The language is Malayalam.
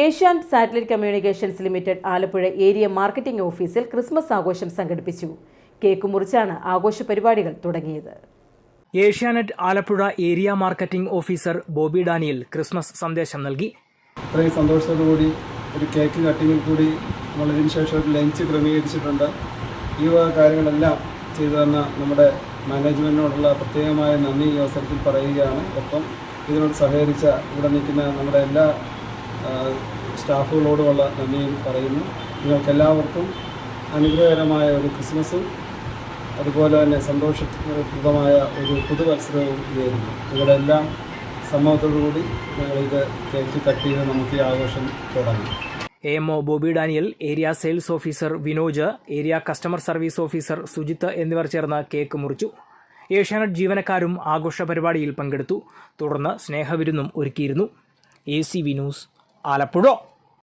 Asianet satellite communications limited Alappuzha area marketing ഓഫീസിൽ ക്രിസ്മസ് ആഘോഷം സംഘടിപ്പിച്ചു. കേക്ക് മുറിച്ചാണ് ആഘോഷ പരിപാടികൾ തുടങ്ങിയത്. Asianet Alappuzha area marketing officer Bobby Daniel Christmas സന്ദേശം നൽകി. ഇത്രയും സന്തോഷത്തോടുകൂടി ഒരു കേക്ക് കട്ടിങ്ങിൽ കൂടി നമ്മൾ ഇതിന് ശേഷം ഒരു ലഞ്ച് ക്രമീകരിച്ചിട്ടുണ്ട്. ഈ വക കാര്യങ്ങളെല്ലാം ചെയ്തു തന്ന നമ്മുടെ മാനേജ്മെൻറ്റിനോടുള്ള പ്രത്യേകമായ നന്ദി ഈ അവസരത്തിൽ പറയുകയാണ്. ഒപ്പം ഇതിനോട് സഹകരിച്ച ഇവിടെ നിൽക്കുന്ന നമ്മുടെ എല്ലാ സ്റ്റാഫുകളോടുമുള്ള നന്ദിയും പറയുന്നു. നിങ്ങൾക്കെല്ലാവർക്കും അനുഗ്രഹകരമായ ഒരു ക്രിസ്മസും അതുപോലെ തന്നെ സന്തോഷപ്രദമായ ഒരു പുതുവത്സരവും നേരുന്നു. നിങ്ങളെല്ലാം സമ്മതത്തോടുകൂടി ഞങ്ങളിത് കേക്ക് കട്ട് ചെയ്ത് നമുക്ക് ഈ ആഘോഷം തുടങ്ങാം. AMO Bobby Daniel, area sales officer Vinoj, area customer service officer Sujith എന്നിവർ ചേർന്ന് കേക്ക് മുറിച്ചു. ഏഷ്യാനെറ്റ് ജീവനക്കാരും ആഘോഷ പരിപാടിയിൽ പങ്കെടുത്തു. തുടർന്ന് സ്നേഹവിരുന്നും ഒരുക്കിയിരുന്നു. ACV news, Alappuzha.